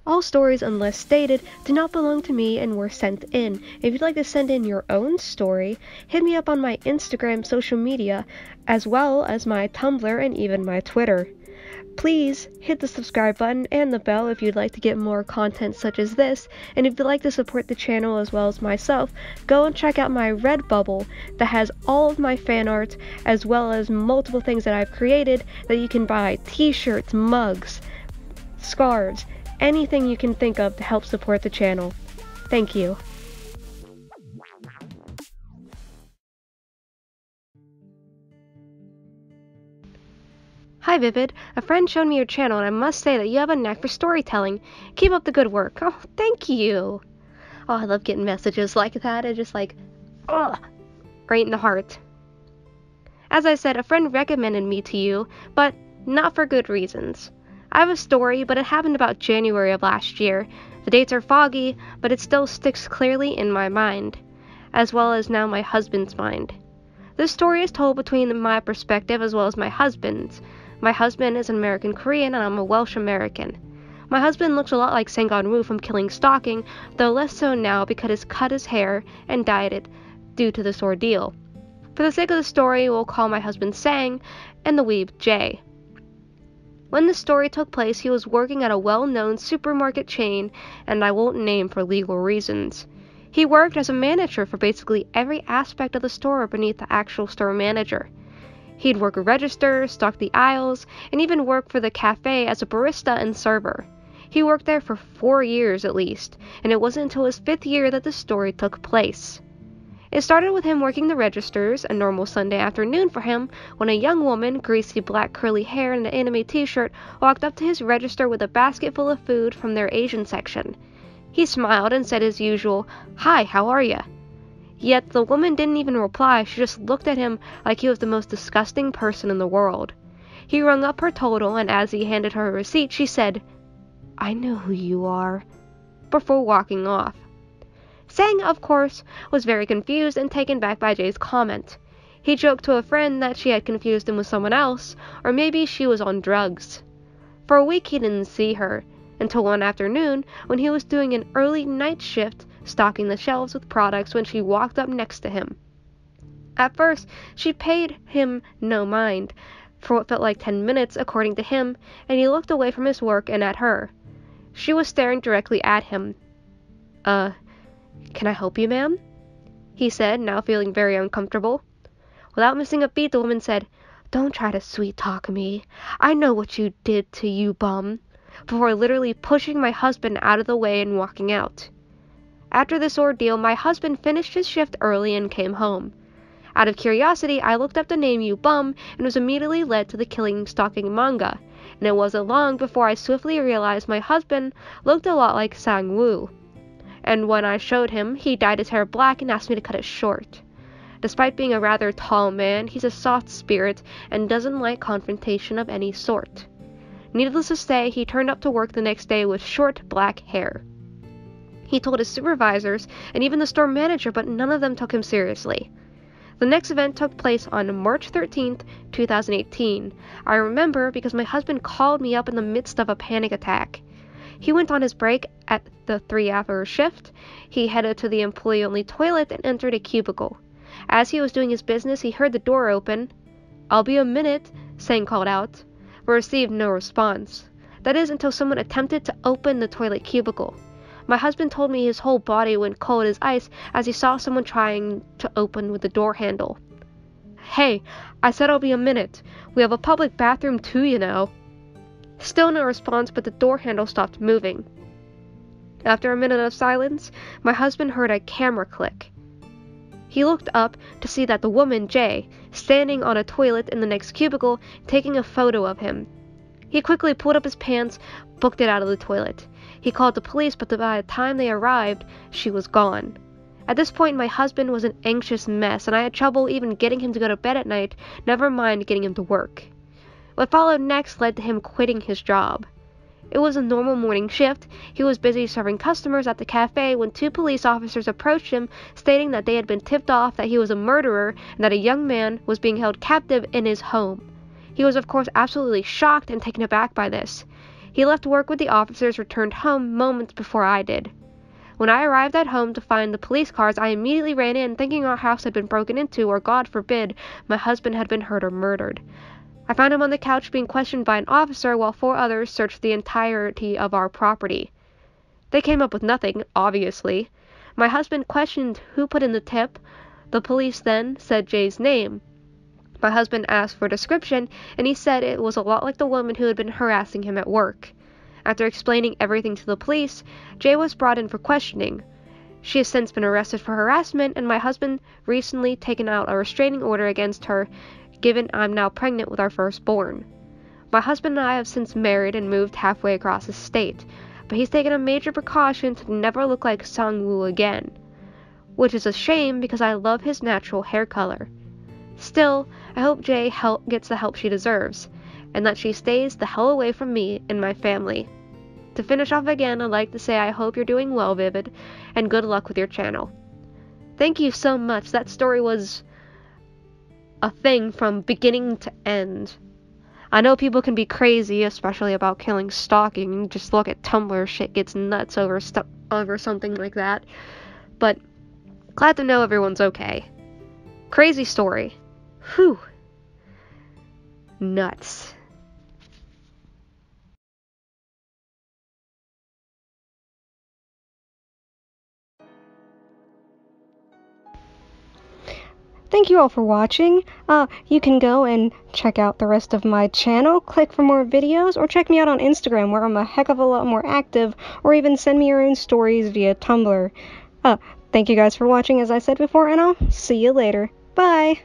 All stories, unless stated, do not belong to me and were sent in. If you'd like to send in your own story, hit me up on my Instagram social media, as well as my Tumblr and even my Twitter. Please hit the subscribe button and the bell if you'd like to get more content such as this, and if you'd like to support the channel as well as myself, go and check out my Redbubble that has all of my fan art as well as multiple things that I've created that you can buy: t-shirts, mugs, scarves, anything you can think of to help support the channel. Thank you. Hi Vivid, a friend showed me your channel and I must say that you have a knack for storytelling. Keep up the good work. Oh, thank you. Oh, I love getting messages like that. It's just like, ugh, right in the heart. As I said, a friend recommended me to you, but not for good reasons. I have a story, but it happened about January of last year. The dates are foggy, but it still sticks clearly in my mind, as well as now my husband's mind. This story is told between my perspective as well as my husband's. My husband is an American Korean and I'm a Welsh American. My husband looks a lot like Sang-gun-woo from Killing Stalking, though less so now because he's cut his hair and dyed it due to this ordeal. For the sake of the story, we'll call my husband Sang and the weeb Jay. When the story took place, he was working at a well-known supermarket chain, and I won't name for legal reasons. He worked as a manager for basically every aspect of the store beneath the actual store manager. He'd work a register, stock the aisles, and even work for the cafe as a barista and server. He worked there for 4 years at least, and it wasn't until his 5th year that the story took place. It started with him working the registers, a normal Sunday afternoon for him, when a young woman, greasy black curly hair and an anime t-shirt, walked up to his register with a basket full of food from their Asian section. He smiled and said his usual, "Hi, how are ya?" Yet the woman didn't even reply, she just looked at him like he was the most disgusting person in the world. He rung up her total, and as he handed her a receipt, she said, "I know who you are," before walking off. Sang, of course, was very confused and taken back by Jay's comment. He joked to a friend that she had confused him with someone else, or maybe she was on drugs. For a week he didn't see her, until one afternoon when he was doing an early night shift stocking the shelves with products when she walked up next to him. At first, she paid him no mind, for what felt like 10 minutes according to him, and he looked away from his work and at her. She was staring directly at him. Can I help you, ma'am?" he said, now feeling very uncomfortable. Without missing a beat, the woman said, "Don't try to sweet-talk me. I know what you did to you bum," before literally pushing my husband out of the way and walking out. After this ordeal, my husband finished his shift early and came home. Out of curiosity, I looked up the name You Bum and was immediately led to the Killing Stalking manga, and it wasn't long before I swiftly realized my husband looked a lot like Sang-woo. And when I showed him, he dyed his hair black and asked me to cut it short. Despite being a rather tall man, he's a soft spirit and doesn't like confrontation of any sort. Needless to say, he turned up to work the next day with short black hair. He told his supervisors and even the store manager, but none of them took him seriously. The next event took place on March 13th, 2018. I remember because my husband called me up in the midst of a panic attack. He went on his break at the 3-hour shift. He headed to the employee-only toilet and entered a cubicle. As he was doing his business, he heard the door open. "I'll be a minute," Sang called out, but received no response. That is, until someone attempted to open the toilet cubicle. My husband told me his whole body went cold as ice as he saw someone trying to open with the door handle. "Hey, I said I'll be a minute. We have a public bathroom too, you know." Still no response, but the door handle stopped moving. After a minute of silence, my husband heard a camera click. He looked up to see that the woman, Jay, standing on a toilet in the next cubicle, taking a photo of him. He quickly pulled up his pants, booked it out of the toilet. He called the police, but by the time they arrived, she was gone. At this point, my husband was an anxious mess, and I had trouble even getting him to go to bed at night, never mind getting him to work. What followed next led to him quitting his job. It was a normal morning shift. He was busy serving customers at the cafe when 2 police officers approached him, stating that they had been tipped off that he was a murderer and that a young man was being held captive in his home. He was, of course, absolutely shocked and taken aback by this. He left work with the officers, returned home moments before I did. When I arrived at home to find the police cars, I immediately ran in, thinking our house had been broken into, or God forbid, my husband had been hurt or murdered. I found him on the couch being questioned by an officer while 4 others searched the entirety of our property. They came up with nothing, obviously. My husband questioned who put in the tip. The police then said Jay's name. My husband asked for a description, and he said it was a lot like the woman who had been harassing him at work. After explaining everything to the police, Jay was brought in for questioning. She has since been arrested for harassment, and my husband recently taken out a restraining order against her, given I'm now pregnant with our firstborn. My husband and I have since married and moved halfway across the state, but he's taken a major precaution to never look like Sang-woo again, which is a shame because I love his natural hair color. Still, I hope Jay gets the help she deserves, and that she stays the hell away from me and my family. To finish off again, I'd like to say I hope you're doing well, Vivid, and good luck with your channel. Thank you so much. That story was a thing from beginning to end. I know people can be crazy, especially about killing stalking. Just look at Tumblr, shit gets nuts over something like that. But glad to know everyone's okay. Crazy story. Whew. Nuts. Thank you all for watching. You can go and check out the rest of my channel, click for more videos, or check me out on Instagram where I'm a heck of a lot more active, or even send me your own stories via Tumblr. Thank you guys for watching, as I said before, and I'll see you later. Bye!